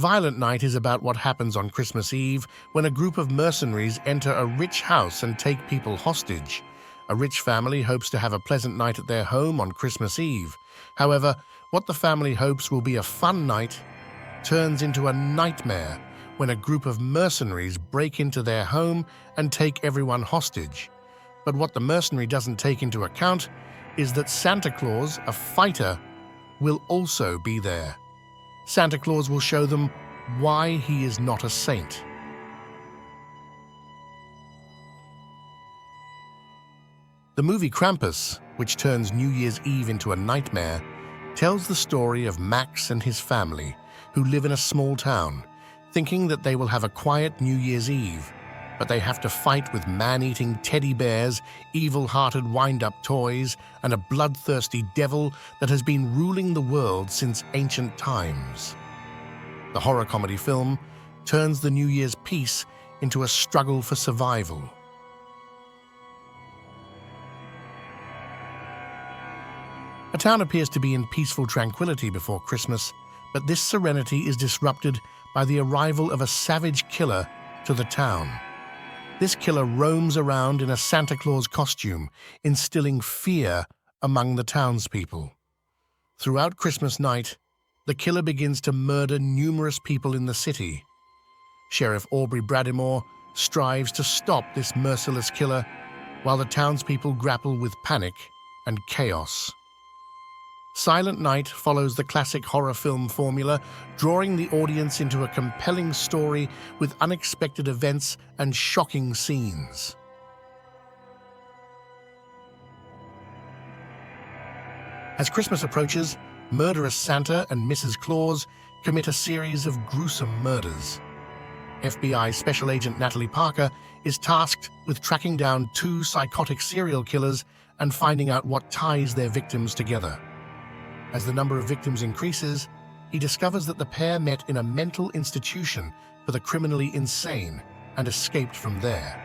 Violent Night is about what happens on Christmas Eve when a group of mercenaries enter a rich house and take people hostage. A rich family hopes to have a pleasant night at their home on Christmas Eve. However, what the family hopes will be a fun night turns into a nightmare when a group of mercenaries break into their home and take everyone hostage. But what the mercenary doesn't take into account is that Santa Claus, a fighter, will also be there. Santa Claus will show them why he is not a saint. The movie Krampus, which turns New Year's Eve into a nightmare, tells the story of Max and his family, who live in a small town, thinking that they will have a quiet New Year's Eve, but they have to fight with man-eating teddy bears, evil-hearted wind-up toys, and a bloodthirsty devil that has been ruling the world since ancient times. The horror comedy film turns the New Year's peace into a struggle for survival. A town appears to be in peaceful tranquility before Christmas, but this serenity is disrupted by the arrival of a savage killer to the town. This killer roams around in a Santa Claus costume, instilling fear among the townspeople. Throughout Christmas night, the killer begins to murder numerous people in the city. Sheriff Aubrey Bradimore strives to stop this merciless killer, while the townspeople grapple with panic and chaos. Silent Night follows the classic horror film formula, drawing the audience into a compelling story with unexpected events and shocking scenes. As Christmas approaches, murderous Santa and Mrs. Claus commit a series of gruesome murders. FBI Special Agent Natalie Parker is tasked with tracking down two psychotic serial killers and finding out what ties their victims together. As the number of victims increases, he discovers that the pair met in a mental institution for the criminally insane and escaped from there.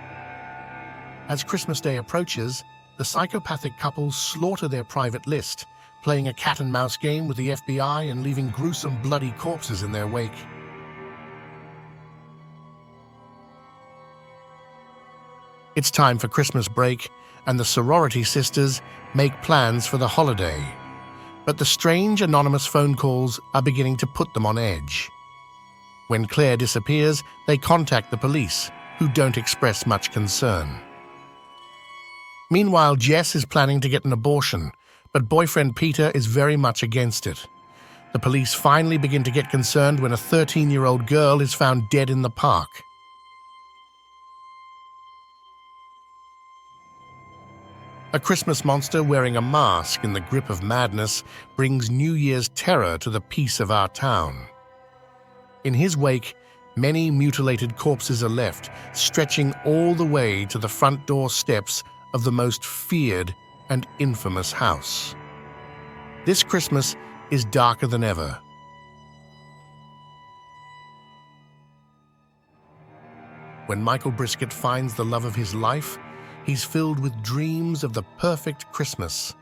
As Christmas Day approaches, the psychopathic couple slaughter their private list, playing a cat-and-mouse game with the FBI and leaving gruesome, bloody corpses in their wake. It's time for Christmas break, and the sorority sisters make plans for the holiday. But the strange, anonymous phone calls are beginning to put them on edge. When Claire disappears, they contact the police, who don't express much concern. Meanwhile, Jess is planning to get an abortion, but boyfriend Peter is very much against it. The police finally begin to get concerned when a 13-year-old girl is found dead in the park. A Christmas monster wearing a mask in the grip of madness brings New Year's terror to the peace of our town. In his wake, many mutilated corpses are left, stretching all the way to the front door steps of the most feared and infamous house. This Christmas is darker than ever. When Michael Brisket finds the love of his life, he's filled with dreams of the perfect Christmas.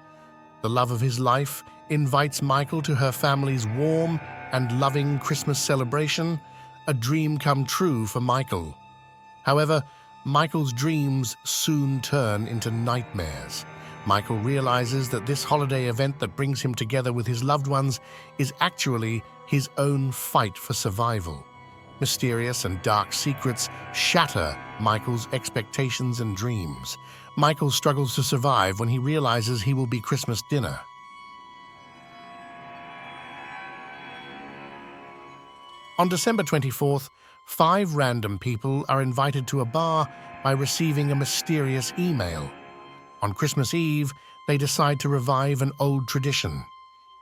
The love of his life invites Michael to her family's warm and loving Christmas celebration, a dream come true for Michael. However, Michael's dreams soon turn into nightmares. Michael realizes that this holiday event that brings him together with his loved ones is actually his own fight for survival. Mysterious and dark secrets shatter Michael's expectations and dreams. Michael struggles to survive when he realizes he will be Christmas dinner. On December 24th, 5 random people are invited to a bar by receiving a mysterious email. On Christmas Eve, they decide to revive an old tradition,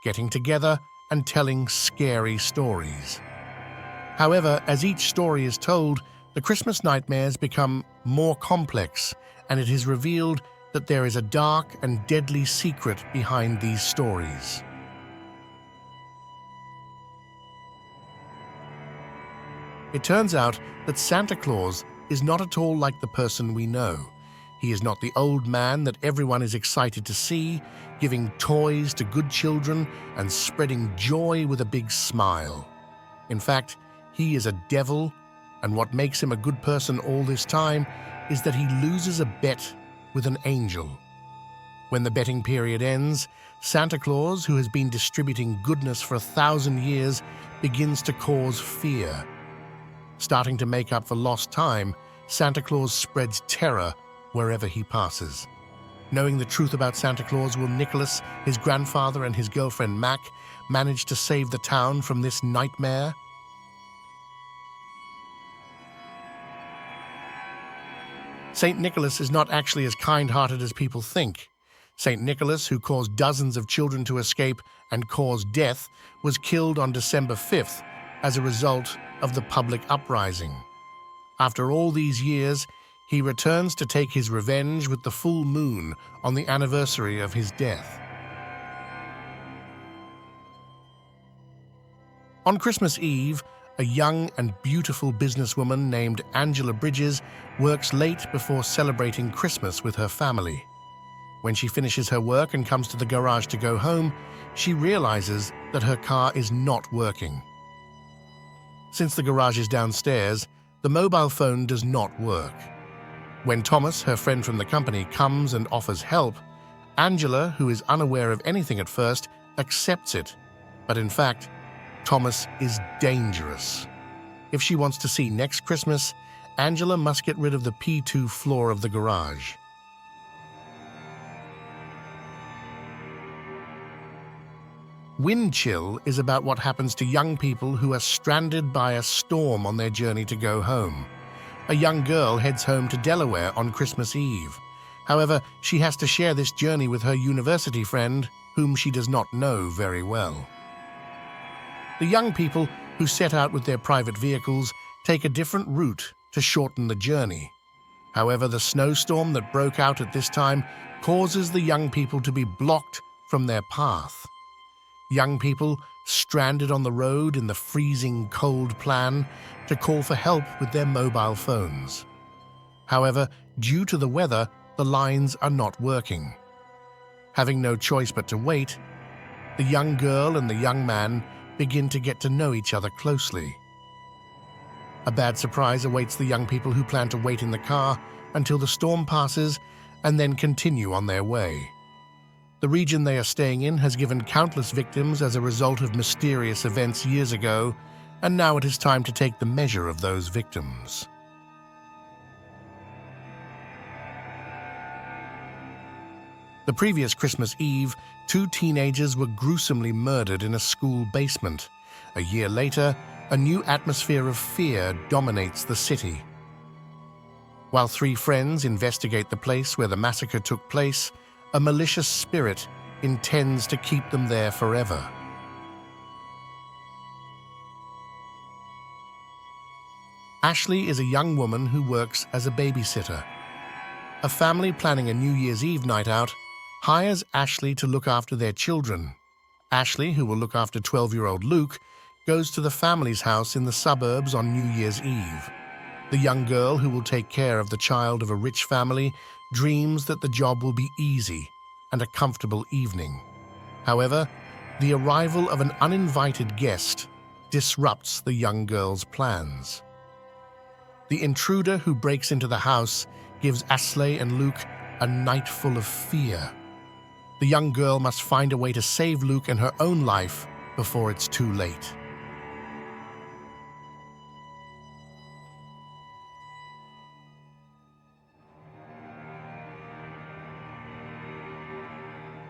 getting together and telling scary stories. However, as each story is told, the Christmas nightmares become more complex, and it is revealed that there is a dark and deadly secret behind these stories. It turns out that Santa Claus is not at all like the person we know. He is not the old man that everyone is excited to see, giving toys to good children and spreading joy with a big smile. In fact, he is a devil, and what makes him a good person all this time is that he loses a bet with an angel. When the betting period ends, Santa Claus, who has been distributing goodness for 1,000 years, begins to cause fear. Starting to make up for lost time, Santa Claus spreads terror wherever he passes. Knowing the truth about Santa Claus, will Nicholas, his grandfather, and his girlfriend Mac manage to save the town from this nightmare? St. Nicholas is not actually as kind-hearted as people think. St. Nicholas, who caused dozens of children to escape and caused death, was killed on December 5th as a result of the public uprising. After all these years, he returns to take his revenge with the full moon on the anniversary of his death. On Christmas Eve, a young and beautiful businesswoman named Angela Bridges works late before celebrating Christmas with her family. When she finishes her work and comes to the garage to go home, she realizes that her car is not working. Since the garage is downstairs, the mobile phone does not work. When Thomas, her friend from the company, comes and offers help, Angela, who is unaware of anything at first, accepts it. But in fact, Thomas is dangerous. If she wants to see next Christmas, Angela must get rid of the P2 floor of the garage. Wind chill is about what happens to young people who are stranded by a storm on their journey to go home. A young girl heads home to Delaware on Christmas Eve. However, she has to share this journey with her university friend, whom she does not know very well. The young people who set out with their private vehicles take a different route to shorten the journey. However, the snowstorm that broke out at this time causes the young people to be blocked from their path. Young people stranded on the road in the freezing cold plan to call for help with their mobile phones. However, due to the weather, the lines are not working. Having no choice but to wait, the young girl and the young man begin to get to know each other closely. A bad surprise awaits the young people who plan to wait in the car until the storm passes and then continue on their way. The region they are staying in has given countless victims as a result of mysterious events years ago, and now it is time to take the measure of those victims. The previous Christmas Eve, 2 teenagers were gruesomely murdered in a school basement. A year later, a new atmosphere of fear dominates the city. While 3 friends investigate the place where the massacre took place, a malicious spirit intends to keep them there forever. Ashley is a young woman who works as a babysitter. A family planning a New Year's Eve night out hires Ashley to look after their children. Ashley, who will look after 12-year-old Luke, goes to the family's house in the suburbs on New Year's Eve. The young girl, who will take care of the child of a rich family, dreams that the job will be easy and a comfortable evening. However, the arrival of an uninvited guest disrupts the young girl's plans. The intruder who breaks into the house gives Ashley and Luke a night full of fear. The young girl must find a way to save Luke and her own life before it's too late.